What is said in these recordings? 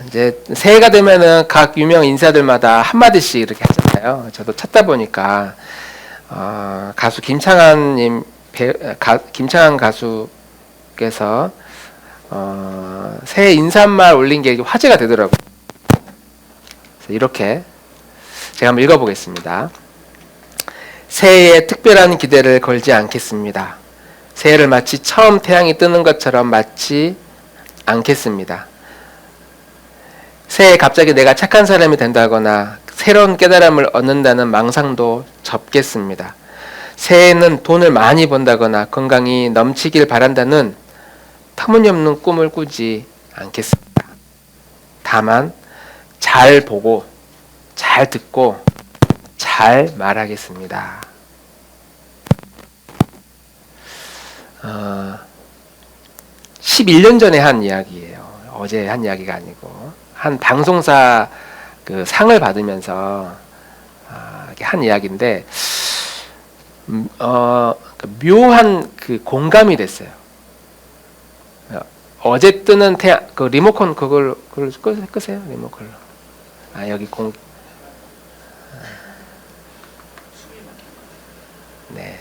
이제 새해가 되면은 각 유명 인사들마다 한마디씩 이렇게 하잖아요. 저도 찾다 보니까 가수 김창완님, 김창완 가수께서 새해 인사말 올린 게 화제가 되더라고요. 그래서 이렇게 제가 한번 읽어보겠습니다. 새해에 특별한 기대를 걸지 않겠습니다. 새해를 마치 처음 태양이 뜨는 것처럼 맞지 않겠습니다. 새해에 갑자기 내가 착한 사람이 된다거나 새로운 깨달음을 얻는다는 망상도 접겠습니다. 새해에는 돈을 많이 번다거나 건강이 넘치길 바란다는 터무니없는 꿈을 꾸지 않겠습니다. 다만 잘 보고 잘 듣고 잘 말하겠습니다. 11년 전에 한 이야기예요. 어제 한 이야기가 아니고 한 방송사 그 상을 받으면서 한 이야기인데 묘한 그 공감이 됐어요. 어제 뜨는 태양 그 리모컨 그걸 끄세요 리모컨. 여기 네.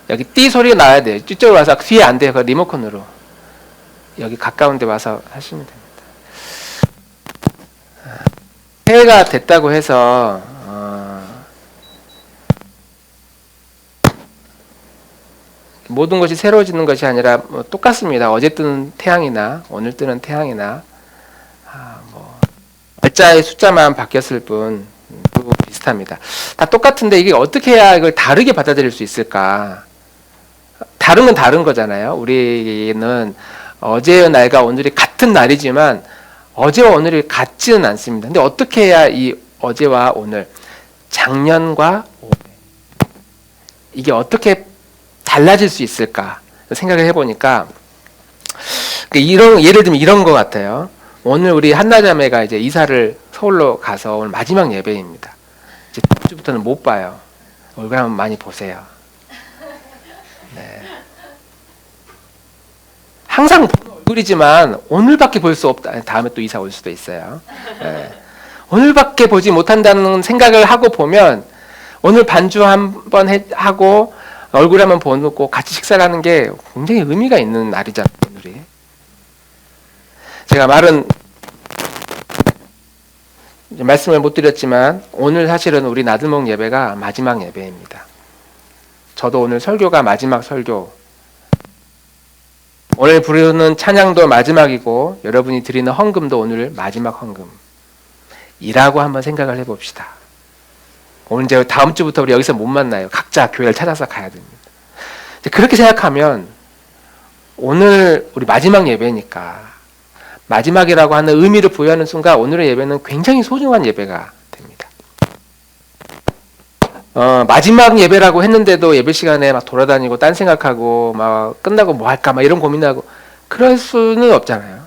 여기 띠 소리가 나야 돼요. 이쪽으로 와서 뒤에 안 돼요. 그 리모컨으로 여기 가까운 데 와서 하시면 됩니다. 새해가 됐다고 해서 모든 것이 새로워지는 것이 아니라 뭐 똑같습니다. 어제 뜨는 태양이나 오늘 뜨는 태양이나 날짜의 숫자만 바뀌었을 뿐 비슷합니다. 다 똑같은데 이게 어떻게 해야 이걸 다르게 받아들일 수 있을까? 다른 건 다른 거잖아요. 우리는 어제의 날과 오늘이 같은 날이지만 어제와 오늘이 같지는 않습니다. 근데 어떻게 해야 이 어제와 오늘, 작년과 올해 이게 어떻게 달라질 수 있을까 생각을 해보니까 예를 들면 이런 것 같아요. 오늘 우리 한나자매가 이제 이사를 서울로 가서 오늘 마지막 예배입니다. 이제 다음 주부터는 못 봐요. 얼굴 한번 많이 보세요. 네. 항상 보는 얼굴이지만 오늘밖에 볼 수 없다. 다음에 또 이사 올 수도 있어요. 네. 오늘밖에 보지 못한다는 생각을 하고 보면 오늘 반주 한번 하고 얼굴 한번 보고 같이 식사를 하는 게 굉장히 의미가 있는 날이잖아요. 오늘이. 제가 말씀을 못 드렸지만 오늘 사실은 우리 나들목 예배가 마지막 예배입니다. 저도 오늘 설교가 마지막 설교, 오늘 부르는 찬양도 마지막이고 여러분이 드리는 헌금도 오늘 마지막 헌금이라고 한번 생각을 해봅시다. 오늘 이제 다음 주부터 우리 여기서 못 만나요. 각자 교회를 찾아서 가야 됩니다. 그렇게 생각하면 오늘 우리 마지막 예배니까 마지막이라고 하는 의미를 부여하는 순간 오늘의 예배는 굉장히 소중한 예배가 됩니다. 마지막 예배라고 했는데도 예배 시간에 막 돌아다니고 딴 생각하고 막 끝나고 뭐 할까 막 이런 고민하고 그럴 수는 없잖아요.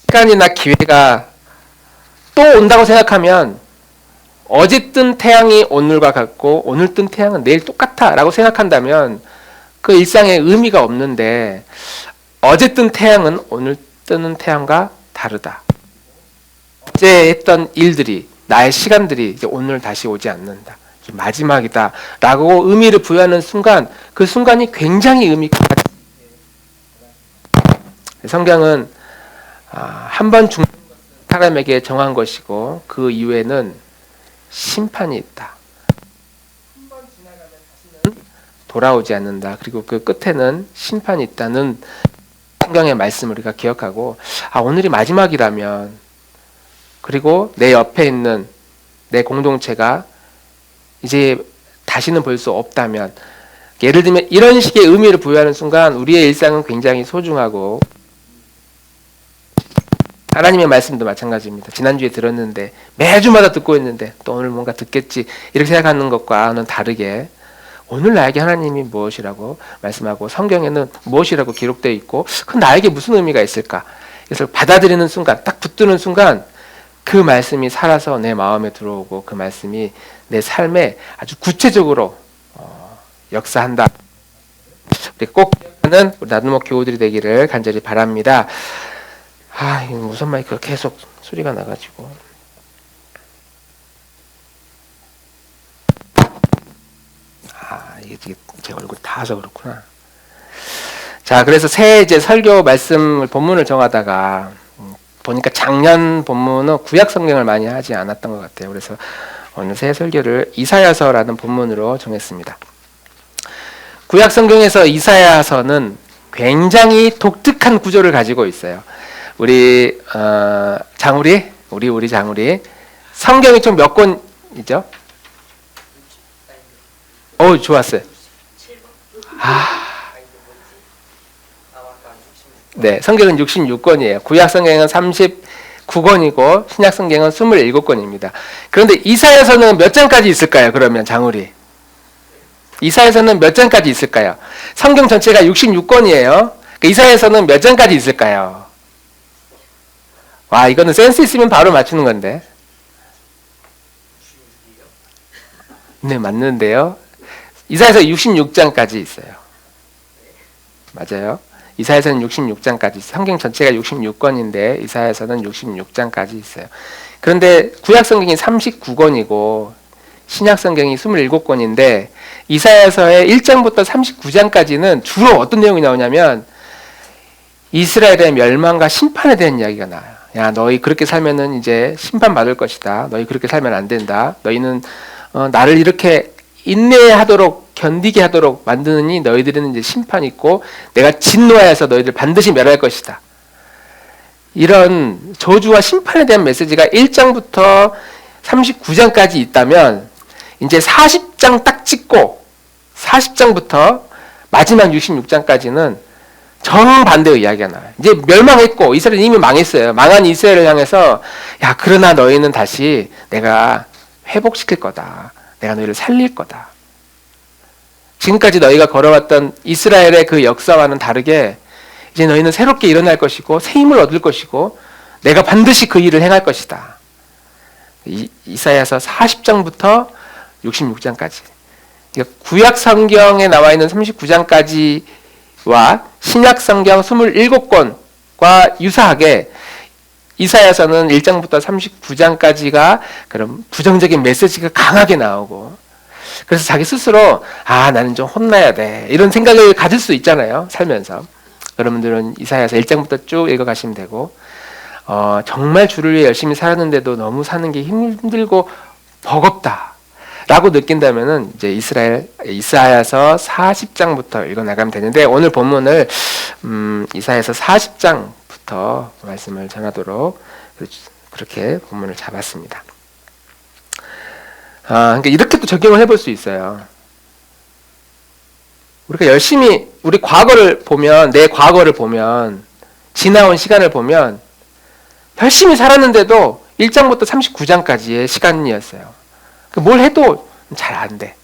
시간이나 기회가 또 온다고 생각하면 어제 뜬 태양이 오늘과 같고 오늘 뜬 태양은 내일 똑같아 라고 생각한다면 그 일상에 의미가 없는데 어제 뜬 태양은 오늘 뜨는 태양과 다르다. 어제 했던 일들이 나의 시간들이 이제 오늘 다시 오지 않는다. 마지막이다 라고 의미를 부여하는 순간 그 순간이 굉장히 의미가 성경은 한 번 죽는 사람에게 정한 것이고 그 이후에는 심판이 있다. 한 번 지나가면 다시는 돌아오지 않는다. 그리고 그 끝에는 심판이 있다는 성경의 말씀을 우리가 기억하고 오늘이 마지막이라면 그리고 내 옆에 있는 내 공동체가 이제 다시는 볼 수 없다면 예를 들면 이런 식의 의미를 부여하는 순간 우리의 일상은 굉장히 소중하고 하나님의 말씀도 마찬가지입니다. 지난주에 들었는데 매주마다 듣고 있는데 또 오늘 뭔가 듣겠지 이렇게 생각하는 것과는 다르게 오늘 나에게 하나님이 무엇이라고 말씀하고 성경에는 무엇이라고 기록되어 있고 그 나에게 무슨 의미가 있을까 그래서 받아들이는 순간 딱 붙드는 순간 그 말씀이 살아서 내 마음에 들어오고 그 말씀이 내 삶에 아주 구체적으로 역사한다. 우리 꼭 기억하는 우리 나눔목 교우들이 되기를 간절히 바랍니다. 이 무선 마이크가 계속 소리가 나가지고. 이게 제 얼굴 다서 그렇구나. 자, 그래서 새 이제 설교 말씀을 본문을 정하다가 보니까 작년 본문은 구약 성경을 많이 하지 않았던 것 같아요. 그래서 오늘 새 설교를 이사야서라는 본문으로 정했습니다. 구약 성경에서 이사야서는 굉장히 독특한 구조를 가지고 있어요. 우리 장우리, 우리 장우리, 성경이 총 몇 권이죠? 좋았어요. 네, 성경은 66권이에요. 구약 성경은 39권이고 신약 성경은 27권입니다. 그런데 이사야서는 몇 장까지 있을까요? 그러면 장우리. 이사야서는 몇 장까지 있을까요? 성경 전체가 66권이에요. 이사야서는 몇 장까지 있을까요? 와, 이거는 센스 있으면 바로 맞추는 건데. 네, 맞는데요. 이사야서 66장까지 있어요. 맞아요. 이사야서는 66장까지, 성경 전체가 66권인데 이사야서는 66장까지 있어요. 그런데 구약 성경이 39권이고 신약 성경이 27권인데 이사야서의 1장부터 39장까지는 주로 어떤 내용이 나오냐면 이스라엘의 멸망과 심판에 대한 이야기가 나와요. 야, 너희 그렇게 살면은 이제 심판받을 것이다. 너희 그렇게 살면 안 된다. 너희는 나를 이렇게 인내하도록 견디게 하도록 만드느니 너희들은 이제 심판이 있고 내가 진노하여서 너희들 반드시 멸할 것이다. 이런 저주와 심판에 대한 메시지가 1장부터 39장까지 있다면 이제 40장 딱 찍고 40장부터 마지막 66장까지는 정반대의 이야기가 나와요. 이제 멸망했고 이스라엘은 이미 망했어요. 망한 이스라엘을 향해서 야, 그러나 너희는 다시 내가 회복시킬 거다. 내가 너희를 살릴 거다. 지금까지 너희가 걸어왔던 이스라엘의 그 역사와는 다르게 이제 너희는 새롭게 일어날 것이고 새 힘을 얻을 것이고 내가 반드시 그 일을 행할 것이다. 이사야서 40장부터 66장까지. 그러니까 구약 성경에 나와 있는 39장까지와 신약 성경 27권과 유사하게 이사야서는 1장부터 39장까지가 그런 부정적인 메시지가 강하게 나오고 그래서 자기 스스로 나는 좀 혼나야 돼 이런 생각을 가질 수 있잖아요. 살면서. 여러분들은 이사야서 1장부터 쭉 읽어가시면 되고 정말 주를 위해 열심히 살았는데도 너무 사는 게 힘들고 버겁다 라고 느낀다면은 이제 이사야서 40장부터 읽어나가면 되는데 오늘 본문을 이사야서 40장부터 말씀을 전하도록 그렇게 본문을 잡았습니다. 그러니까 이렇게 또 적용을 해볼 수 있어요. 우리가 열심히 우리 과거를 보면 내 과거를 보면 지나온 시간을 보면 열심히 살았는데도 1장부터 39장까지의 시간이었어요. 뭘 해도 잘 안 돼.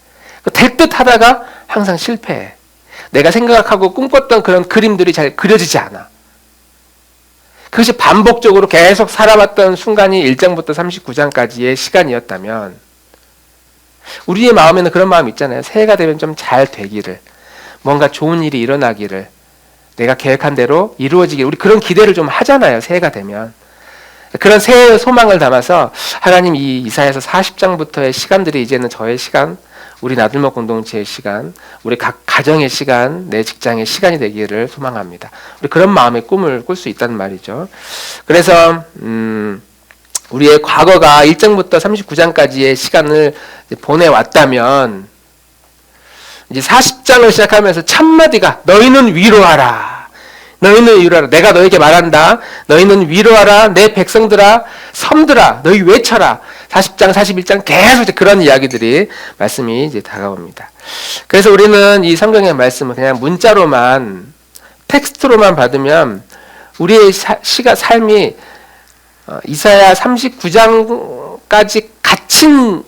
될 듯 하다가 항상 실패해. 내가 생각하고 꿈꿨던 그런 그림들이 잘 그려지지 않아. 그것이 반복적으로 계속 살아왔던 순간이 1장부터 39장까지의 시간이었다면 우리의 마음에는 그런 마음 있잖아요. 새해가 되면 좀 잘 되기를, 뭔가 좋은 일이 일어나기를, 내가 계획한 대로 이루어지기를, 우리 그런 기대를 좀 하잖아요. 새해가 되면. 그런 새해의 소망을 담아서 하나님 이 이사야서 40장부터의 시간들이 이제는 저의 시간, 우리 나들목 공동체의 시간, 우리 각 가정의 시간, 내 직장의 시간이 되기를 소망합니다. 우리 그런 마음의 꿈을 꿀 수 있다는 말이죠. 그래서 우리의 과거가 1장부터 39장까지의 시간을 보내왔다면 이제 40장을 시작하면서 첫마디가 너희는 위로하라. 너희는 위로하라. 내가 너에게 말한다. 너희는 위로하라. 내 백성들아, 섬들아, 너희 외쳐라. 40장, 41장 계속 이제 그런 이야기들이 말씀이 이제 다가옵니다. 그래서 우리는 이 성경의 말씀을 그냥 문자로만 텍스트로만 받으면 우리의 삶이 이사야 39장까지 갇힌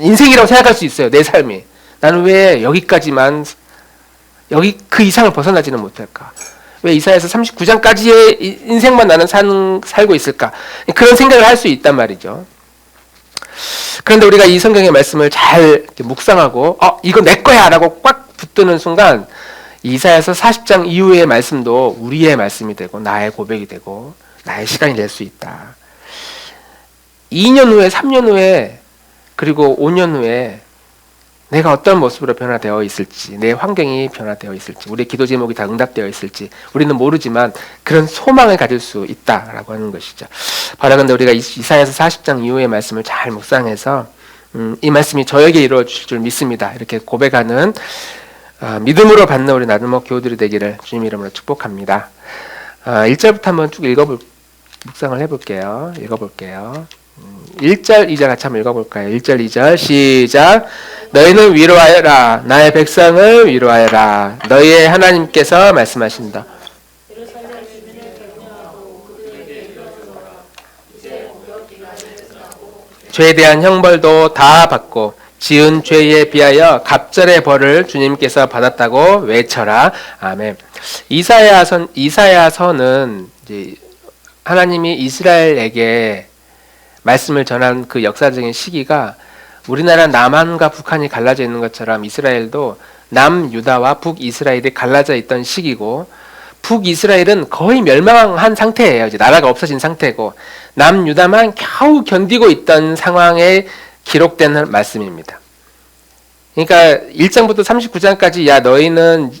인생이라고 생각할 수 있어요. 내 삶이. 나는 왜 여기까지만 그 이상을 벗어나지는 못할까? 왜 이사야서 39장까지의 인생만 나는 살고 있을까? 그런 생각을 할 수 있단 말이죠. 그런데 우리가 이 성경의 말씀을 잘 묵상하고 이거 내 거야 라고 꽉 붙드는 순간 이사야서 40장 이후의 말씀도 우리의 말씀이 되고 나의 고백이 되고 나의 시간이 될 수 있다. 2년 후에 3년 후에 그리고 5년 후에 내가 어떤 모습으로 변화되어 있을지, 내 환경이 변화되어 있을지, 우리의 기도 제목이 다 응답되어 있을지 우리는 모르지만 그런 소망을 가질 수 있다라고 하는 것이죠. 바라건대 우리가 이사야서 40장 이후의 말씀을 잘 묵상해서 이 말씀이 저에게 이루어질 줄 믿습니다. 이렇게 고백하는 믿음으로 받는 우리 나들목 교우들이 되기를 주님 이름으로 축복합니다. 1절부터 한번 쭉 묵상을 해볼게요. 읽어볼게요. 1절, 2절 같이 한번 읽어볼까요? 1절, 2절 시작. 너희는 위로하여라. 나의 백성을 위로하여라. 너희의 하나님께서 말씀하신다. 죄에 대한 형벌도 다 받고 지은 죄에 비하여 갑절의 벌을 주님께서 받았다고 외쳐라. 아멘. 이사야서는 이제 하나님이 이스라엘에게 말씀을 전한 그 역사적인 시기가 우리나라 남한과 북한이 갈라져 있는 것처럼 이스라엘도 남유다와 북이스라엘이 갈라져 있던 시기고 북이스라엘은 거의 멸망한 상태예요. 이제 나라가 없어진 상태고 남유다만 겨우 견디고 있던 상황에 기록된 말씀입니다. 그러니까 1장부터 39장까지 야 너희는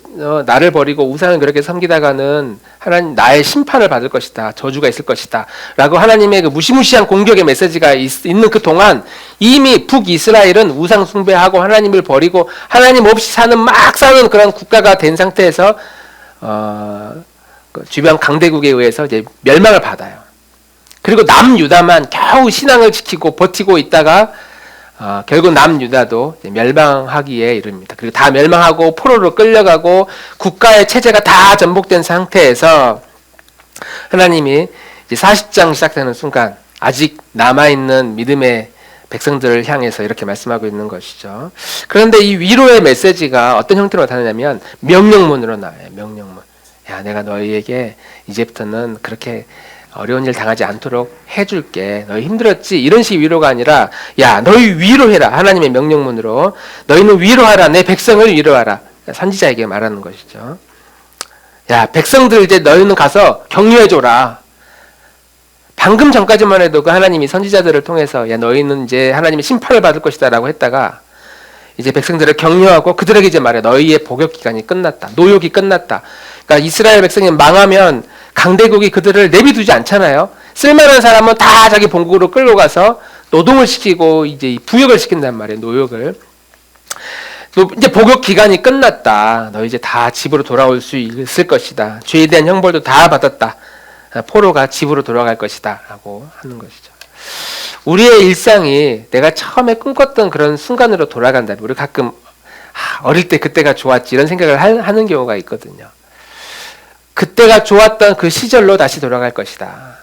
나를 버리고 우상을 그렇게 섬기다가는 하나님 나의 심판을 받을 것이다. 저주가 있을 것이다. 라고 하나님의 그 무시무시한 공격의 메시지가 있는 그 동안 이미 북이스라엘은 우상 숭배하고 하나님을 버리고 하나님 없이 막 사는 그런 국가가 된 상태에서 그 주변 강대국에 의해서 이제 멸망을 받아요. 그리고 남유다만 겨우 신앙을 지키고 버티고 있다가 결국 남유다도 멸망하기에 이릅니다. 그리고 다 멸망하고 포로로 끌려가고 국가의 체제가 다 전복된 상태에서 하나님이 이제 40장 시작되는 순간 아직 남아있는 믿음의 백성들을 향해서 이렇게 말씀하고 있는 것이죠. 그런데 이 위로의 메시지가 어떤 형태로 나타나냐면 명령문으로 나와요. 명령문. 야, 내가 너희에게 이제부터는 그렇게 어려운 일 당하지 않도록 해줄게. 너희 힘들었지? 이런 식의 위로가 아니라 야 너희 위로해라. 하나님의 명령문으로 너희는 위로하라. 내 백성을 위로하라. 선지자에게 말하는 것이죠. 야 백성들 이제 너희는 가서 격려해줘라. 방금 전까지만 해도 그 하나님이 선지자들을 통해서 야 너희는 이제 하나님의 심판을 받을 것이다 라고 했다가 이제 백성들을 격려하고 그들에게 이제 말해 너희의 복역 기간이 끝났다. 노역이 끝났다. 그러니까 이스라엘 백성이 망하면 강대국이 그들을 내비두지 않잖아요. 쓸만한 사람은 다 자기 본국으로 끌고 가서 노동을 시키고 이제 부역을 시킨단 말이에요. 노역을. 이제 복역 기간이 끝났다. 너 이제 다 집으로 돌아올 수 있을 것이다. 죄에 대한 형벌도 다 받았다. 포로가 집으로 돌아갈 것이다. 라고 하는 것이죠. 우리의 일상이 내가 처음에 꿈꿨던 그런 순간으로 돌아간다. 우리 가끔 어릴 때 그때가 좋았지 이런 생각을 하는 경우가 있거든요. 그때가 좋았던 그 시절로 다시 돌아갈 것이다.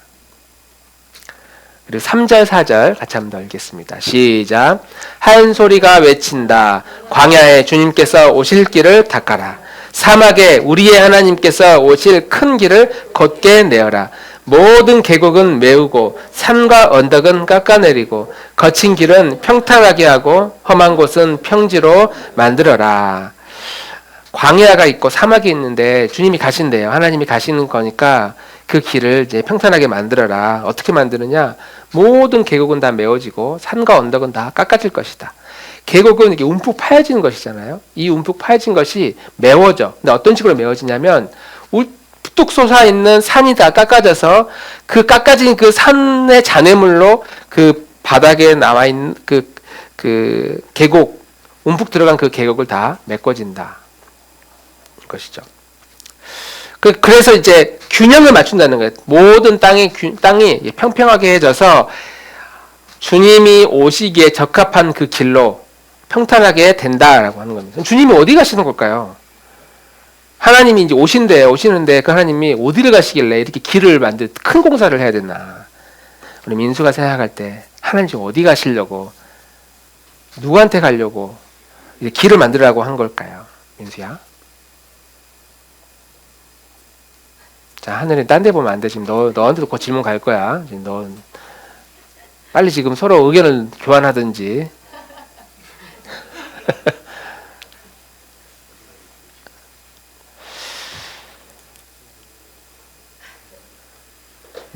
그리고 3절, 4절 같이 한번 더 읽겠습니다. 시작. 한 소리가 외친다. 광야에 주님께서 오실 길을 닦아라. 사막에 우리의 하나님께서 오실 큰 길을 곧게 내어라. 모든 계곡은 메우고 산과 언덕은 깎아내리고 거친 길은 평탄하게 하고 험한 곳은 평지로 만들어라. 광야가 있고 사막이 있는데 주님이 가신대요. 하나님이 가시는 거니까 그 길을 이제 평탄하게 만들어라. 어떻게 만드느냐? 모든 계곡은 다 메워지고 산과 언덕은 다 깎아질 것이다. 계곡은 이게 움푹 파여지는 것이잖아요. 이 움푹 파여진 것이 메워져. 근데 어떤 식으로 메워지냐면 뚝 솟아 있는 산이 다 깎아져서 그 깎아진 그 산의 잔해물로 그 바닥에 나와 있는 그 계곡, 움푹 들어간 그 계곡을 다 메꿔진다. 것이죠. 그래서 이제 균형을 맞춘다는 거예요. 모든 땅이 평평하게 해져서 주님이 오시기에 적합한 그 길로 평탄하게 된다라고 하는 겁니다. 주님이 어디 가시는 걸까요? 하나님이 이제 오시는데 그 하나님이 어디를 가시길래 이렇게 길을 큰 공사를 해야 되나? 우리 민수가 생각할 때 하나님 지금 어디 가시려고 누구한테 가려고 길을 만들라고 한 걸까요? 민수야? 자, 하늘에 딴 데 보면 안 돼. 지금 너한테도 곧 질문 갈 거야. 지금 너 빨리 지금 서로 의견을 교환하든지.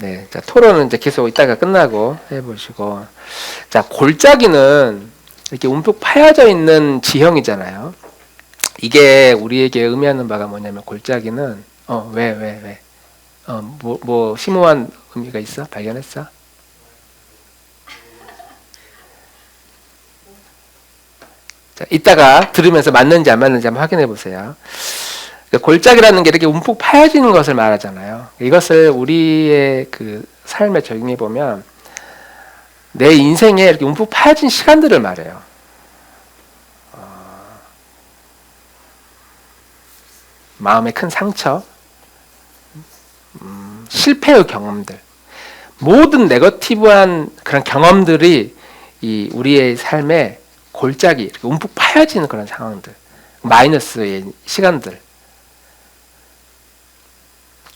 네, 자, 토론은 이제 계속 이따가 끝나고 해보시고. 자, 골짜기는 이렇게 움푹 파여져 있는 지형이잖아요. 이게 우리에게 의미하는 바가 뭐냐면, 골짜기는, 왜? 뭐, 심오한 의미가 있어? 발견했어? 자, 이따가 들으면서 맞는지 안 맞는지 한번 확인해 보세요. 골짜기라는 게 이렇게 움푹 파여지는 것을 말하잖아요. 이것을 우리의 그 삶에 적용해 보면 내 인생에 이렇게 움푹 파여진 시간들을 말해요. 마음의 큰 상처, 실패의 경험들, 모든 네거티브한 그런 경험들이 이 우리의 삶에 골짜기, 이렇게 움푹 파여지는 그런 상황들, 마이너스의 시간들,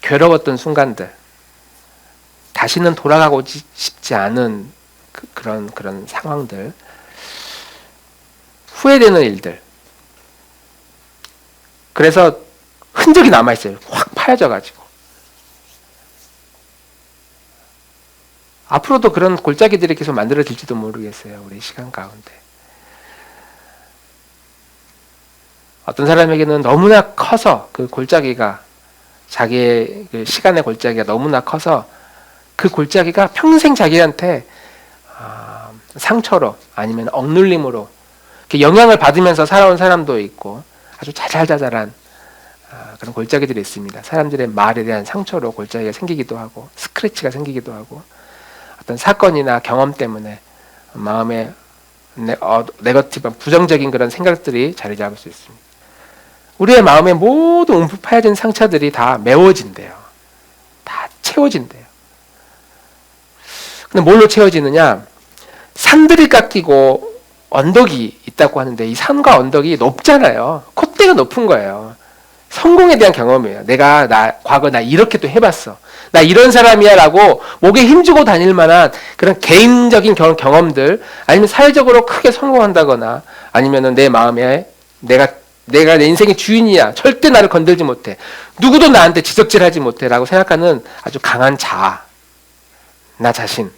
괴로웠던 순간들, 다시는 돌아가고 싶지 않은 그런 상황들, 후회되는 일들. 그래서 흔적이 남아있어요. 확 파여져가지고. 앞으로도 그런 골짜기들이 계속 만들어질지도 모르겠어요. 우리 시간 가운데. 어떤 사람에게는 너무나 커서 그 골짜기가, 자기의 그 시간의 골짜기가 너무나 커서 그 골짜기가 평생 자기한테 상처로 아니면 억눌림으로 영향을 받으면서 살아온 사람도 있고, 아주 자잘자잘한 그런 골짜기들이 있습니다. 사람들의 말에 대한 상처로 골짜기가 생기기도 하고, 스크래치가 생기기도 하고, 어떤 사건이나 경험 때문에 마음에 네거티브한 부정적인 그런 생각들이 자리 잡을 수 있습니다. 우리의 마음에 모든 움푹 파여진 상처들이 다 메워진대요. 다 채워진대요. 근데 뭘로 채워지느냐? 산들이 깎이고 언덕이 있다고 하는데, 이 산과 언덕이 높잖아요. 콧대가 높은 거예요. 성공에 대한 경험이에요. 과거 나 이렇게 또 해봤어. 나 이런 사람이야 라고 목에 힘주고 다닐 만한 그런 개인적인 경험들, 아니면 사회적으로 크게 성공한다거나, 아니면은 내 마음에 내가 내 인생의 주인이야. 절대 나를 건들지 못해. 누구도 나한테 지적질하지 못해. 라고 생각하는 아주 강한 자아. 나 자신.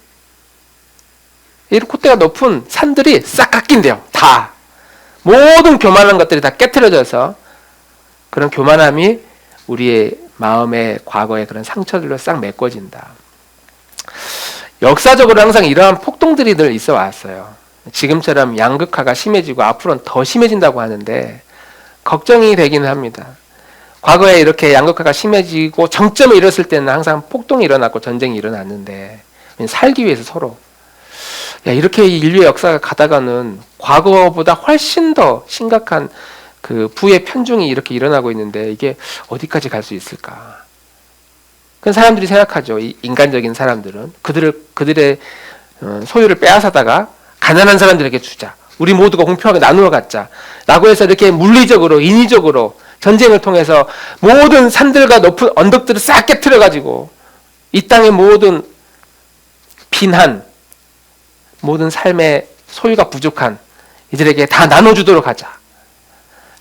이런 콧대가 높은 산들이 싹 깎인대요. 다. 모든 교만한 것들이 다 깨트려져서 그런 교만함이 우리의 마음의 과거의 그런 상처들로 싹 메꿔진다. 역사적으로 항상 이러한 폭동들이 늘 있어 왔어요. 지금처럼 양극화가 심해지고 앞으로는 더 심해진다고 하는데 걱정이 되기는 합니다. 과거에 이렇게 양극화가 심해지고 정점에 이뤘을 때는 항상 폭동이 일어났고 전쟁이 일어났는데, 살기 위해서 서로, 이렇게 인류의 역사가 가다가는 과거보다 훨씬 더 심각한 그 부의 편중이 이렇게 일어나고 있는데, 이게 어디까지 갈 수 있을까? 그런 사람들이 생각하죠. 이 인간적인 사람들은 그들의 소유를 빼앗아다가 가난한 사람들에게 주자. 우리 모두가 공평하게 나누어 갖자. 라고 해서 이렇게 물리적으로, 인위적으로 전쟁을 통해서 모든 산들과 높은 언덕들을 싹 깨트려가지고 이 땅의 모든 빈한, 모든 삶의 소유가 부족한 이들에게 다 나눠주도록 하자.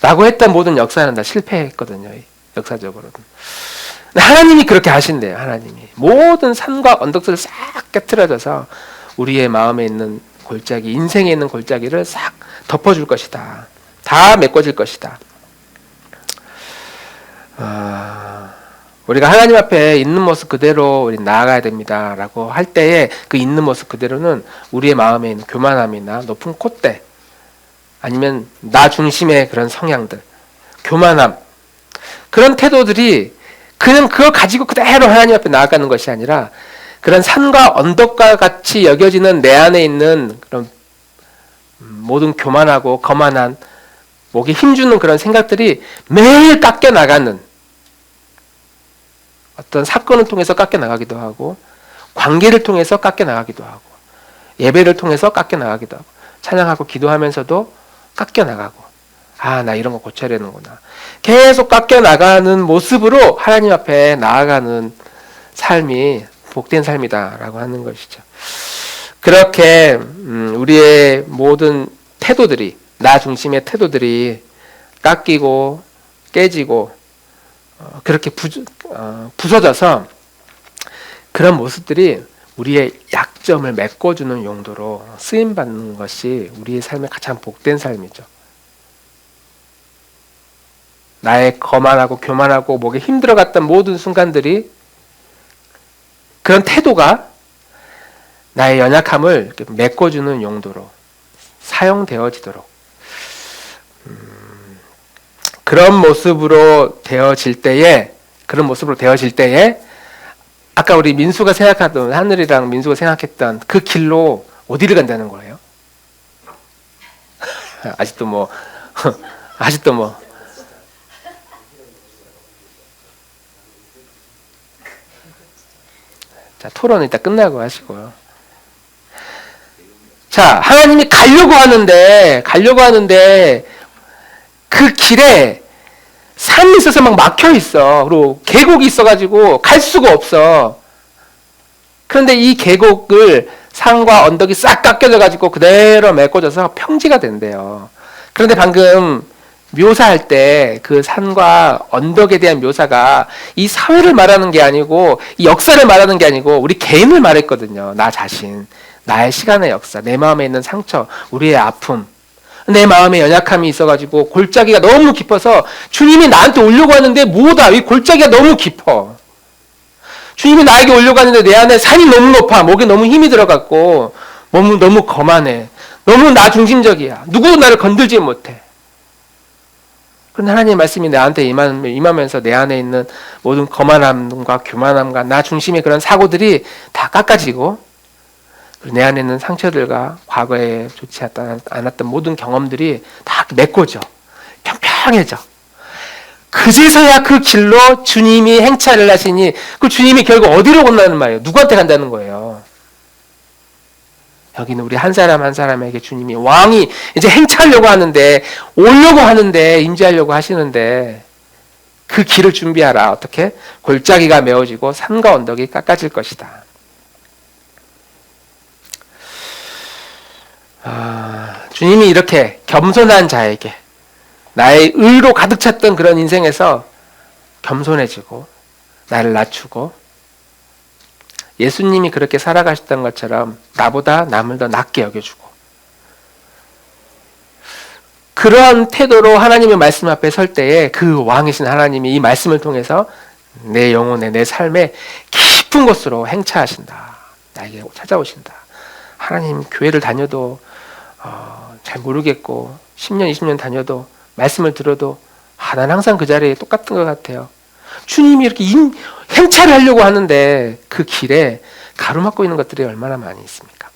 라고 했던 모든 역사는 다 실패했거든요. 역사적으로는. 하나님이 그렇게 하신대요. 하나님이. 모든 산과 언덕들을 싹 깨트려져서 우리의 마음에 있는 골짜기, 인생에 있는 골짜기를 싹 덮어줄 것이다. 다 메꿔질 것이다. 우리가 하나님 앞에 있는 모습 그대로 우리 나아가야 됩니다. 라고 할 때에 그 있는 모습 그대로는 우리의 마음에 있는 교만함이나 높은 콧대, 아니면 나 중심의 그런 성향들, 교만함, 그런 태도들이 그냥 그걸 가지고 그대로 하나님 앞에 나아가는 것이 아니라, 그런 산과 언덕과 같이 여겨지는 내 안에 있는 그런 모든 교만하고 거만한, 목에 힘주는 그런 생각들이 매일 깎여 나가는, 어떤 사건을 통해서 깎여 나가기도 하고, 관계를 통해서 깎여 나가기도 하고, 예배를 통해서 깎여 나가기도 하고, 찬양하고 기도하면서도 깎여 나가고, 나 이런 거 고쳐야 되는구나. 계속 깎여 나가는 모습으로 하나님 앞에 나아가는 삶이 복된 삶이다라고 하는 것이죠. 그렇게 우리의 모든 태도들이, 나 중심의 태도들이 깎이고 깨지고 그렇게 부서져서 그런 모습들이 우리의 약점을 메꿔주는 용도로 쓰임받는 것이 우리의 삶의 가장 복된 삶이죠. 나의 거만하고 교만하고 목에 힘들어갔던 모든 순간들이, 그런 태도가 나의 연약함을 메꿔주는 용도로 사용되어지도록, 그런 모습으로 되어질 때에 아까 우리 민수가 생각하던, 하늘이랑 민수가 생각했던 그 길로 어디를 간다는 거예요? 아직도 뭐 자, 토론은 이따 끝나고 하시고요. 자, 하나님이 가려고 하는데 그 길에 산이 있어서 막 막혀 있어. 그리고 계곡이 있어가지고 갈 수가 없어. 그런데 이 계곡을 산과 언덕이 싹 깎여져가지고 그대로 메꿔져서 평지가 된대요. 그런데 방금 묘사할 때 그 산과 언덕에 대한 묘사가 이 사회를 말하는 게 아니고, 이 역사를 말하는 게 아니고 우리 개인을 말했거든요. 나 자신, 나의 시간의 역사, 내 마음에 있는 상처, 우리의 아픔, 내 마음에 연약함이 있어가지고 골짜기가 너무 깊어서 주님이 나한테 오려고 하는데 뭐다, 이 골짜기가 너무 깊어. 주님이 나에게 오려고 하는데 내 안에 산이 너무 높아, 목에 너무 힘이 들어갔고 몸은 너무 거만해, 너무 나 중심적이야, 누구도 나를 건들지 못해. 그런데 하나님의 말씀이 나한테 임하면서 내 안에 있는 모든 거만함과 교만함과 나 중심의 그런 사고들이 다 깎아지고, 내 안에 있는 상처들과 과거에 좋지 않았던 모든 경험들이 다 메꿔져, 평평해져. 그제서야 그 길로 주님이 행차를 하시니, 그 주님이 결국 어디로 건너는 말이에요? 누구한테 간다는 거예요? 여기는 우리 한 사람 한 사람에게 주님이, 왕이 이제 행차하려고 하는데, 오려고 하는데, 임재하려고 하시는데, 그 길을 준비하라. 어떻게? 골짜기가 메워지고 산과 언덕이 깎아질 것이다. 주님이 이렇게 겸손한 자에게, 나의 의로 가득 찼던 그런 인생에서 겸손해지고 나를 낮추고, 예수님이 그렇게 살아가셨던 것처럼 나보다 남을 더 낮게 여겨주고, 그러한 태도로 하나님의 말씀 앞에 설 때에 그 왕이신 하나님이 이 말씀을 통해서 내 영혼에, 내 삶에 깊은 곳으로 행차하신다. 나에게 찾아오신다. 하나님 교회를 다녀도 잘 모르겠고 10년, 20년 다녀도 말씀을 들어도 난 항상 그 자리에 똑같은 것 같아요. 주님이 이렇게 행차를 하려고 하는데 그 길에 가로막고 있는 것들이 얼마나 많이 있습니까?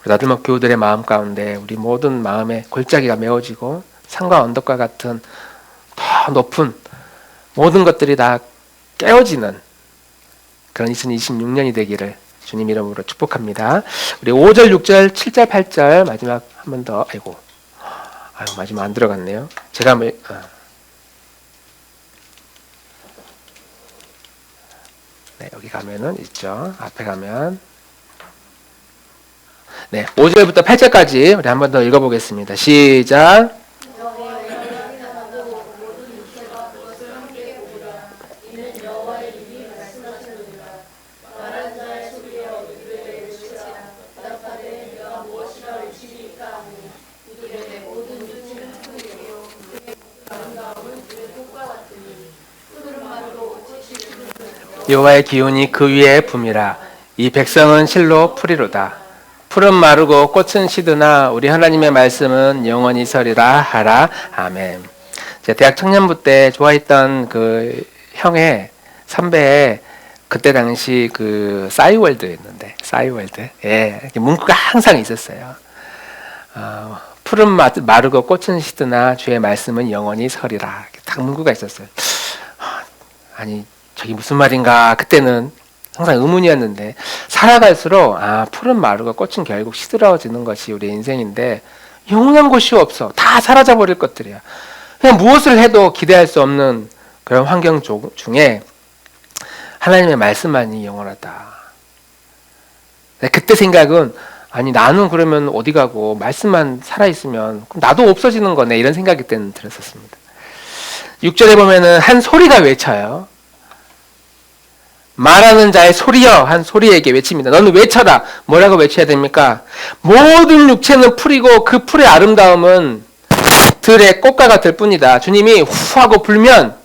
우리 나들목 교우들의 마음 가운데 우리 모든 마음에 골짜기가 메워지고 산과 언덕과 같은 더 높은 모든 것들이 다 깨어지는 그런 2026년이 되기를 주님 이름으로 축복합니다. 우리 5절, 6절, 7절, 8절 마지막 한 번 더. 마지막 안 들어갔네요. 제가 네, 여기 가면은 있죠. 앞에 가면 5절부터 8절까지 우리 한 번 더 읽어보겠습니다. 시작. 여호와의 기운이 그 위에 붐이라. 이 백성은 실로 풀이로다. 풀은 마르고 꽃은 시드나 우리 하나님의 말씀은 영원히 서리라 하라. 아멘. 제가 대학 청년부 때 좋아했던 그 형의 선배의 그때 당시 그 싸이월드였는데, 싸이월드. 예, 문구가 항상 있었어요. 풀은 마르고 꽃은 시드나 주의 말씀은 영원히 서리라. 딱 문구가 있었어요. 아니, 저게 무슨 말인가 그때는 항상 의문이었는데, 살아갈수록 풀은 마르고 꽃은 결국 시들어지는 것이 우리 인생인데 영원한 것이 없어. 다 사라져버릴 것들이야. 그냥 무엇을 해도 기대할 수 없는 그런 환경 중에 하나님의 말씀만이 영원하다. 그때 생각은, 아니 나는 그러면 어디 가고 말씀만 살아있으면 그럼 나도 없어지는 거네, 이런 생각이 그때는 들었었습니다. 6절에 보면은 한 소리가 외쳐요. 말하는 자의 소리여 한 소리에게 외칩니다. 너는 외쳐라. 뭐라고 외쳐야 됩니까? 모든 육체는 풀이고 그 풀의 아름다움은 들의 꽃과 같을 뿐이다. 주님이 후 하고 불면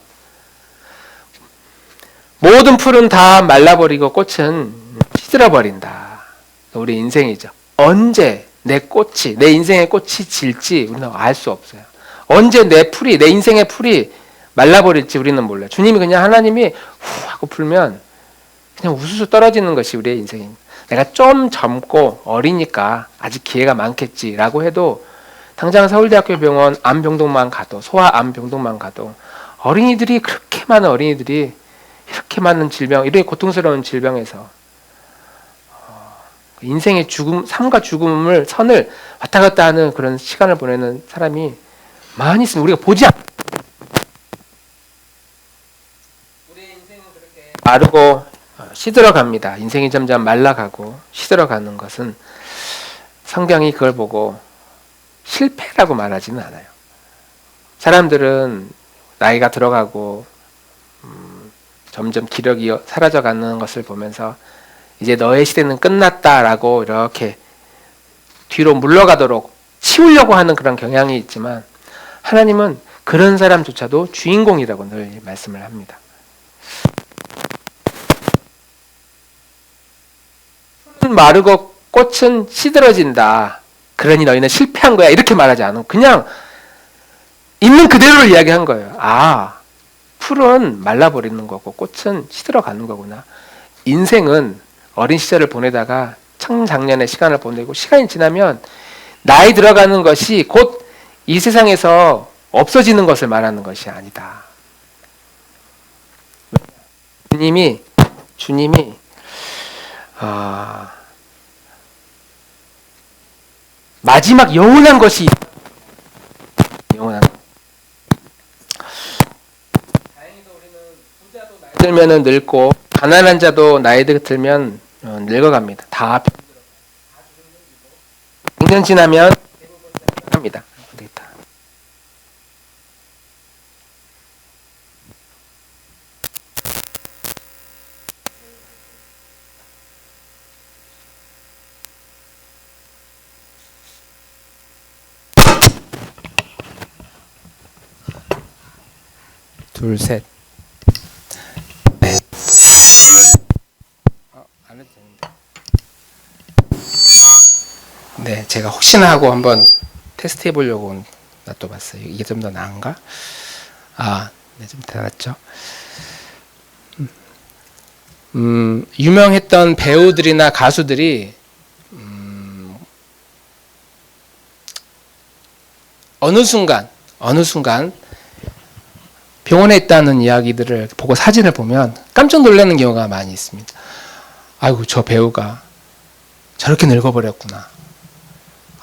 모든 풀은 다 말라버리고 꽃은 시들어버린다. 우리 인생이죠. 언제 내 꽃이, 내 인생의 꽃이 질지 우리는 알 수 없어요. 언제 내 풀이, 내 인생의 풀이 말라버릴지 우리는 몰라요. 주님이 그냥 하나님이 후 하고 불면 그냥 우수수 떨어지는 것이 우리의 인생입니다. 내가 좀 젊고 어리니까 아직 기회가 많겠지라고 해도 당장 서울대학교 병원 암병동만 가도, 소아암병동만 가도 어린이들이 그렇게 많은 어린이들이 이렇게 많은 질병, 이렇게 고통스러운 질병에서 인생의 죽음, 삶과 죽음을 선을 왔다 갔다 하는 그런 시간을 보내는 사람이 많이 있습니다. 우리가 보지 않. 우리의 인생은 그렇게 마르고 시들어갑니다. 인생이 점점 말라가고 시들어가는 것은 성경이 그걸 보고 실패라고 말하지는 않아요. 사람들은 나이가 들어가고 점점 기력이 사라져가는 것을 보면서 이제 너의 시대는 끝났다라고 이렇게 뒤로 물러가도록 치우려고 하는 그런 경향이 있지만 하나님은 그런 사람조차도 주인공이라고 늘 말씀을 합니다. 풀은 마르고 꽃은 시들어진다. 그러니 너희는 실패한 거야. 이렇게 말하지 않고 그냥 있는 그대로를 이야기한 거예요. 아, 풀은 말라버리는 거고 꽃은 시들어가는 거구나. 인생은 어린 시절을 보내다가 청장년의 시간을 보내고 시간이 지나면 나이 들어가는 것이 곧 이 세상에서 없어지는 것을 말하는 것이 아니다. 주님이 마지막 영원한 것이 영원한. 다행히도 우리는 부자도 나이 들면은 늙고 가난한 자도 나이 들면 늙어갑니다. 다 100년 지나면 합니다. 되겠다. 둘, 셋. 네. 안 해도 되는데. 네, 제가 혹시나 하고 한번 테스트 해보려고 놔둬봤어요. 이게 좀 더 나은가? 네, 좀 더 낫죠. 유명했던 배우들이나 가수들이 어느 순간 병원에 있다는 이야기들을 보고 사진을 보면 깜짝 놀라는 경우가 많이 있습니다. 아이고, 저 배우가 저렇게 늙어버렸구나.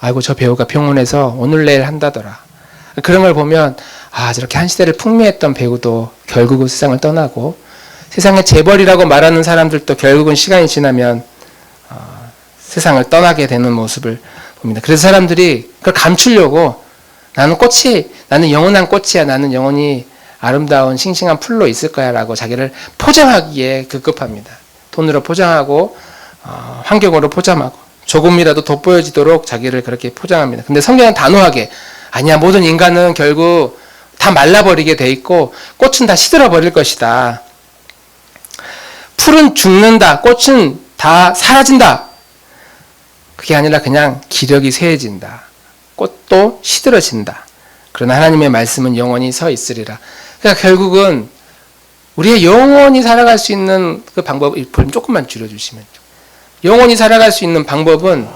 아이고, 저 배우가 병원에서 오늘 내일 한다더라. 그런 걸 보면 저렇게 한 시대를 풍미했던 배우도 결국은 세상을 떠나고 세상의 재벌이라고 말하는 사람들도 결국은 시간이 지나면 세상을 떠나게 되는 모습을 봅니다. 그래서 사람들이 그걸 감추려고 나는 영원한 꽃이야. 나는 영원히 아름다운 싱싱한 풀로 있을 거야 라고 자기를 포장하기에 급급합니다. 돈으로 포장하고 환경으로 포장하고 조금이라도 돋보여지도록 자기를 그렇게 포장합니다. 근데 성경은 단호하게 아니야, 모든 인간은 결국 다 말라버리게 돼 있고 꽃은 다 시들어버릴 것이다. 풀은 죽는다. 꽃은 다 사라진다. 그게 아니라 그냥 기력이 쇠해진다. 꽃도 시들어진다. 그러나 하나님의 말씀은 영원히 서 있으리라. 그러니까 결국은 우리가 영원히 살아갈 수 있는 그 방법, 이 볼륨 조금만 줄여주시면. 영원히 살아갈 수 있는 방법은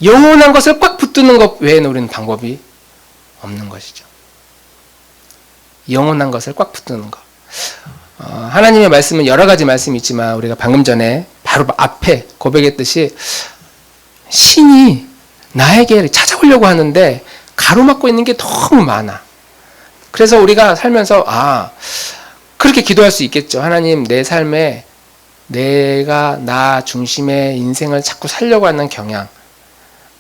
영원한 것을 꽉 붙드는 것 외에는 우리는 방법이 없는 것이죠. 영원한 것을 꽉 붙드는 것. 하나님의 말씀은 여러 가지 말씀이 있지만 우리가 방금 전에 바로 앞에 고백했듯이 신이 나에게 찾아오려고 하는데 가로막고 있는 게 너무 많아. 그래서 우리가 살면서 그렇게 기도할 수 있겠죠. 하나님, 내 삶에 내가 나 중심의 인생을 자꾸 살려고 하는 경향,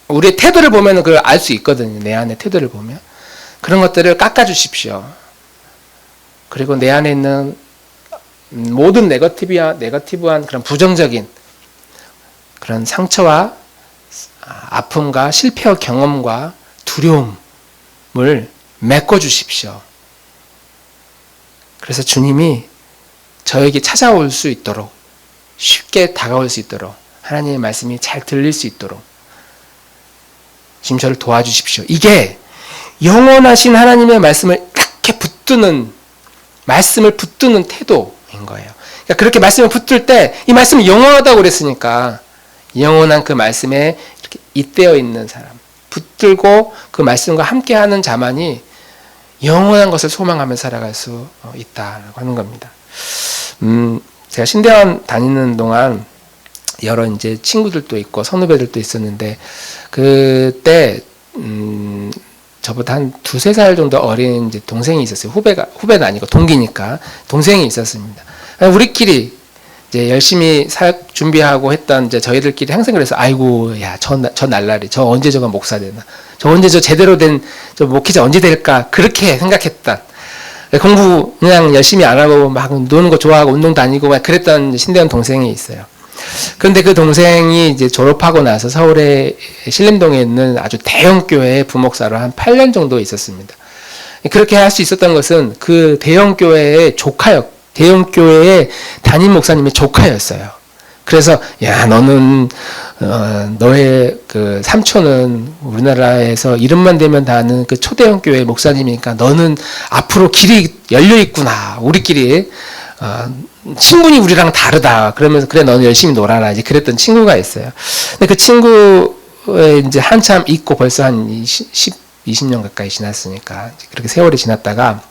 우리의 태도를 보면 그걸 알 수 있거든요. 내 안의 태도를 보면 그런 것들을 깎아주십시오. 그리고 내 안에 있는 모든 네거티브한 그런 부정적인 그런 상처와 아픔과 실패와 경험과 두려움을 메꿔주십시오. 그래서 주님이 저에게 찾아올 수 있도록, 쉽게 다가올 수 있도록, 하나님의 말씀이 잘 들릴 수 있도록 지금 저를 도와주십시오. 이게 영원하신 하나님의 말씀을 이렇게 말씀을 붙드는 태도인 거예요. 그러니까 그렇게 말씀을 붙들 때 이 말씀이 영원하다고 그랬으니까 영원한 그 말씀에 이렇게 잇대어 있는 사람, 붙들고 그 말씀과 함께하는 자만이 영원한 것을 소망하며 살아갈 수 있다라고 하는 겁니다. 제가 신대원 다니는 동안 여러 이제 친구들도 있고 선후배들도 있었는데 그때 저보다 한 2-3살 정도 어린 이제 동생이 있었어요. 후배는 아니고 동기니까 동생이 있었습니다. 우리끼리 이제 열심히 사역 준비하고 했던 이제 저희들끼리 항상 그래서 아이고 야 저 날라리 저 언제 저가 목사 되나 저 언제 저 제대로 된 저 목회자 언제 될까 그렇게 생각했던 공부 그냥 열심히 안 하고 막 노는 거 좋아하고 운동 다니고 막 그랬던 신대원 동생이 있어요. 그런데 그 동생이 이제 졸업하고 나서 서울의 신림동에 있는 아주 대형 교회의 부목사로 한 8년 정도 있었습니다. 그렇게 할 수 있었던 것은 그 대형 교회의 대형 교회의 담임 목사님의 조카였어요. 그래서 야 너는 너의 그 삼촌은 우리나라에서 이름만 대면 다 아는 그 초대형 교회 목사님이니까 너는 앞으로 길이 열려 있구나. 우리끼리 친분이 우리랑 다르다. 그러면서 그래 너는 열심히 놀아라. 이제 그랬던 친구가 있어요. 근데 그 친구의 이제 한참 있고 벌써 한 20년 가까이 지났으니까 그렇게 세월이 지났다가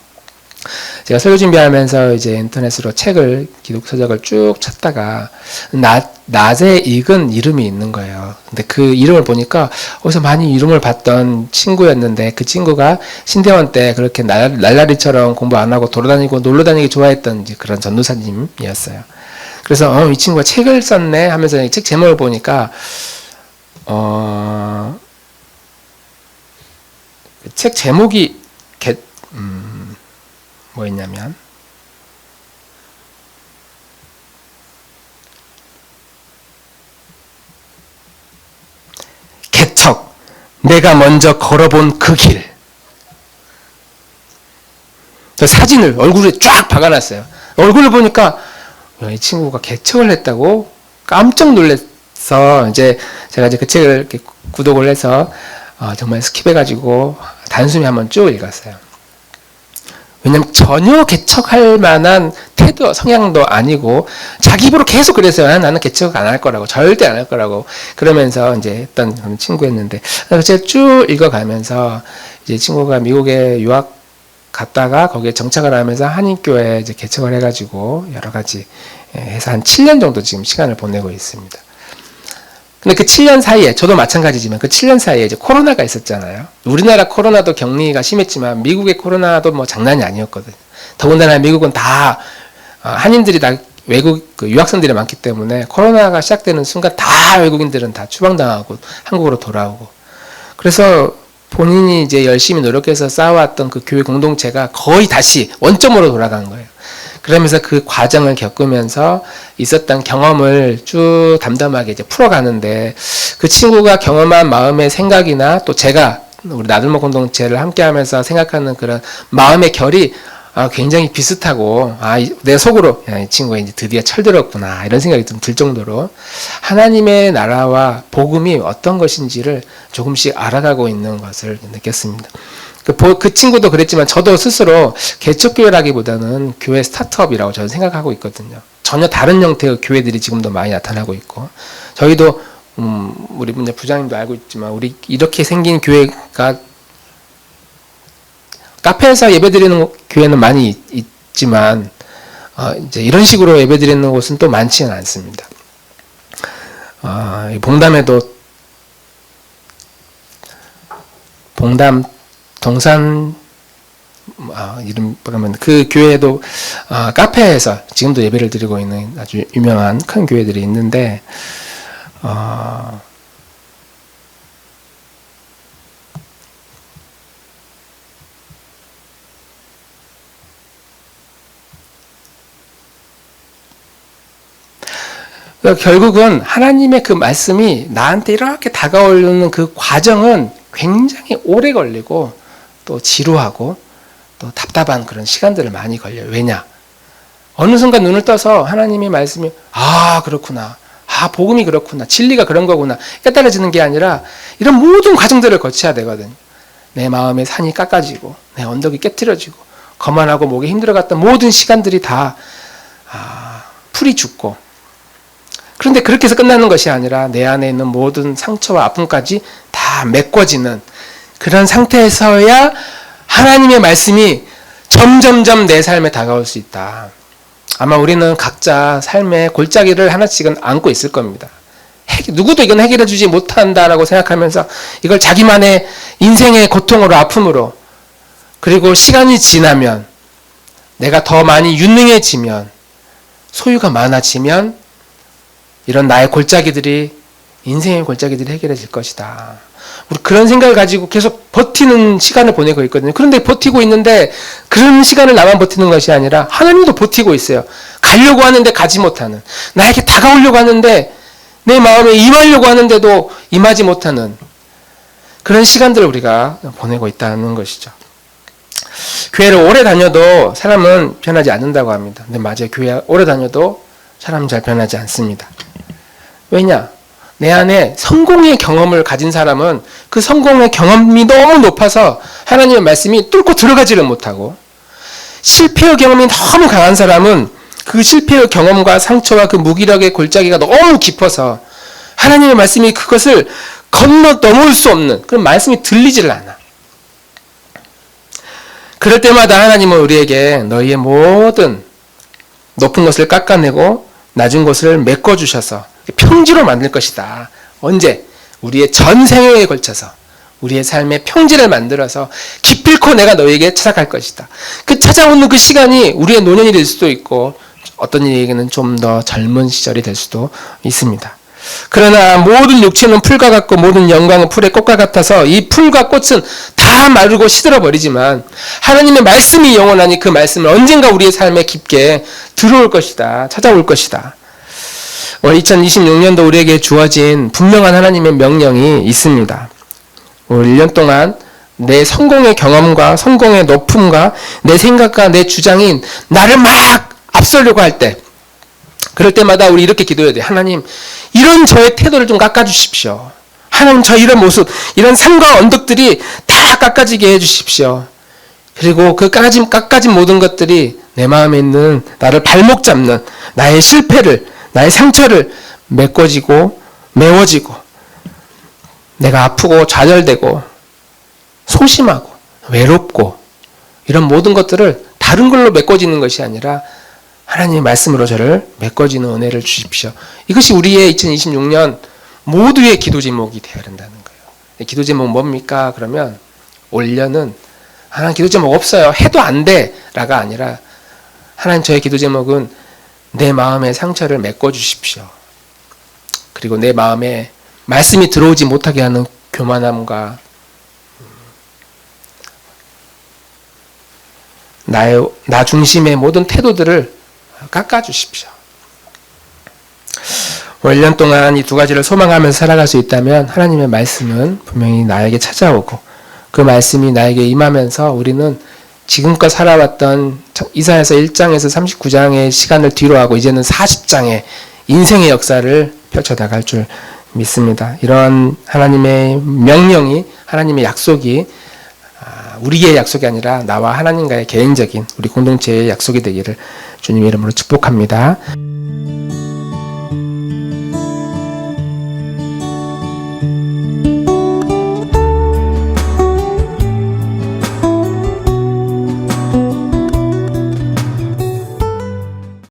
제가 설교 준비하면서 이제 인터넷으로 기독 서적을 쭉 찾다가 낮에 읽은 이름이 있는 거예요. 근데 그 이름을 보니까 어디서 많이 이름을 봤던 친구였는데 그 친구가 신대원 때 그렇게 날라리처럼 공부 안 하고 돌아다니고 놀러 다니기 좋아했던 이제 그런 전도사님이었어요. 그래서 이 친구가 책을 썼네 하면서 책 제목을 보니까 책 제목이 뭐였냐면 개척 내가 먼저 걸어본 그 길. 사진을 얼굴에 쫙 박아놨어요. 얼굴을 보니까 이 친구가 개척을 했다고 깜짝 놀랐어. 이제 제가 이제 그 책을 이렇게 구독을 해서 정말 스킵해가지고 단숨에 한번 쭉 읽었어요. 왜냐면 전혀 개척할 만한 태도, 성향도 아니고 자기 입으로 계속 그랬어요. 나는 개척 안 할 거라고, 절대 안 할 거라고 그러면서 이제 했던 그런 친구였는데 제가 쭉 읽어가면서 이제 친구가 미국에 유학 갔다가 거기에 정착을 하면서 한인교회 이제 개척을 해가지고 여러 가지 해서 한 7년 정도 지금 시간을 보내고 있습니다. 근데 그 7년 사이에, 저도 마찬가지지만 그 7년 사이에 이제 코로나가 있었잖아요. 우리나라 코로나도 격리가 심했지만 미국의 코로나도 뭐 장난이 아니었거든요. 더군다나 미국은 다, 한인들이 다 외국, 유학생들이 많기 때문에 코로나가 시작되는 순간 다 외국인들은 다 추방당하고 한국으로 돌아오고. 그래서 본인이 이제 열심히 노력해서 쌓아왔던 그 교회 공동체가 거의 다시 원점으로 돌아간 거예요. 그러면서 그 과정을 겪으면서 있었던 경험을 쭉 담담하게 이제 풀어가는데 그 친구가 경험한 마음의 생각이나 또 제가 우리 나들목 공동체를 함께 하면서 생각하는 그런 마음의 결이 굉장히 비슷하고 내 속으로 야, 이 친구가 이제 드디어 철들었구나 이런 생각이 좀 들 정도로 하나님의 나라와 복음이 어떤 것인지를 조금씩 알아가고 있는 것을 느꼈습니다. 그 친구도 그랬지만 저도 스스로 개척교회라기보다는 교회 스타트업이라고 저는 생각하고 있거든요. 전혀 다른 형태의 교회들이 지금도 많이 나타나고 있고 저희도 우리 부장님도 알고 있지만 우리 이렇게 생긴 교회가 카페에서 예배드리는 교회는 많이 있지만 이제 이런 식으로 예배드리는 곳은 또 많지는 않습니다. 봉담 동산 이름 그러면 그 교회도 카페에서 지금도 예배를 드리고 있는 아주 유명한 큰 교회들이 있는데 그러니까 결국은 하나님의 그 말씀이 나한테 이렇게 다가오려는 그 과정은 굉장히 오래 걸리고 또 지루하고 또 답답한 그런 시간들을 많이 걸려요. 왜냐? 어느 순간 눈을 떠서 하나님의 말씀이 그렇구나. 복음이 그렇구나. 진리가 그런 거구나. 깨달아지는 게 아니라 이런 모든 과정들을 거쳐야 되거든요. 내 마음의 산이 깎아지고 내 언덕이 깨트려지고 거만하고 목에 힘들어갔던 모든 시간들이 다 풀이 죽고, 그런데 그렇게 해서 끝나는 것이 아니라 내 안에 있는 모든 상처와 아픔까지 다 메꿔지는 그런 상태에서야 하나님의 말씀이 점점점 내 삶에 다가올 수 있다. 아마 우리는 각자 삶의 골짜기를 하나씩은 안고 있을 겁니다. 누구도 이건 해결해 주지 못한다라고 생각하면서 이걸 자기만의 인생의 고통으로, 아픔으로, 그리고 시간이 지나면 내가 더 많이 유능해지면, 소유가 많아지면 이런 나의 골짜기들이, 인생의 골짜기들이 해결해질 것이다. 우리 그런 생각을 가지고 계속 버티는 시간을 보내고 있거든요. 그런데 버티고 있는데 그런 시간을 나만 버티는 것이 아니라 하나님도 버티고 있어요. 가려고 하는데 가지 못하는, 나에게 다가오려고 하는데 내 마음에 임하려고 하는데도 임하지 못하는 그런 시간들을 우리가 보내고 있다는 것이죠. 교회를 오래 다녀도 사람은 변하지 않는다고 합니다. 근데 맞아요. 교회 오래 다녀도 사람은 잘 변하지 않습니다. 왜냐? 내 안에 성공의 경험을 가진 사람은 그 성공의 경험이 너무 높아서 하나님의 말씀이 뚫고 들어가지를 못하고, 실패의 경험이 너무 강한 사람은 그 실패의 경험과 상처와 그 무기력의 골짜기가 너무 깊어서 하나님의 말씀이 그것을 건너 넘을 수 없는 그런 말씀이 들리지를 않아. 그럴 때마다 하나님은 우리에게 너희의 모든 높은 것을 깎아내고 낮은 것을 메꿔주셔서 평지로 만들 것이다. 언제? 우리의 전생에 걸쳐서 우리의 삶의 평지를 만들어서 기필코 내가 너에게 찾아갈 것이다. 그 찾아오는 그 시간이 우리의 노년이 될 수도 있고, 어떤 이에게는 좀 더 젊은 시절이 될 수도 있습니다. 그러나 모든 육체는 풀과 같고 모든 영광은 풀의 꽃과 같아서 이 풀과 꽃은 다 마르고 시들어버리지만 하나님의 말씀이 영원하니 그 말씀은 언젠가 우리의 삶에 깊게 들어올 것이다. 찾아올 것이다. 2026년도 우리에게 주어진 분명한 하나님의 명령이 있습니다. 올 1년 동안 내 성공의 경험과 성공의 높음과 내 생각과 내 주장인 나를 막 앞서려고 할 때, 그럴 때마다 우리 이렇게 기도해야 돼요. 하나님, 이런 저의 태도를 좀 깎아주십시오. 하나님, 저 이런 모습, 이런 산과 언덕들이 다 깎아지게 해주십시오. 그리고 그 깎아진 모든 것들이 내 마음에 있는 나를 발목 잡는 나의 실패를, 나의 상처를 메꿔지고 메워지고, 내가 아프고 좌절되고 소심하고 외롭고 이런 모든 것들을 다른 걸로 메꿔지는 것이 아니라 하나님의 말씀으로 저를 메꿔지는 은혜를 주십시오. 이것이 우리의 2026년 모두의 기도 제목이 되어야 된다는 거예요. 기도 제목은 뭡니까? 그러면 올려는 하나님 기도 제목 없어요. 해도 안 돼. 라가 아니라 하나님 저의 기도 제목은 내 마음의 상처를 메꿔주십시오. 그리고 내 마음에 말씀이 들어오지 못하게 하는 교만함과 나 중심의 모든 태도들을 깎아주십시오. 올 1년 동안 이 두 가지를 소망하면서 살아갈 수 있다면 하나님의 말씀은 분명히 나에게 찾아오고 그 말씀이 나에게 임하면서 우리는 지금껏 살아왔던 이사야서 1장에서 39장의 시간을 뒤로하고 이제는 40장의 인생의 역사를 펼쳐나갈 줄 믿습니다. 이런 하나님의 명령이, 하나님의 약속이 우리의 약속이 아니라 나와 하나님과의 개인적인 우리 공동체의 약속이 되기를 주님의 이름으로 축복합니다.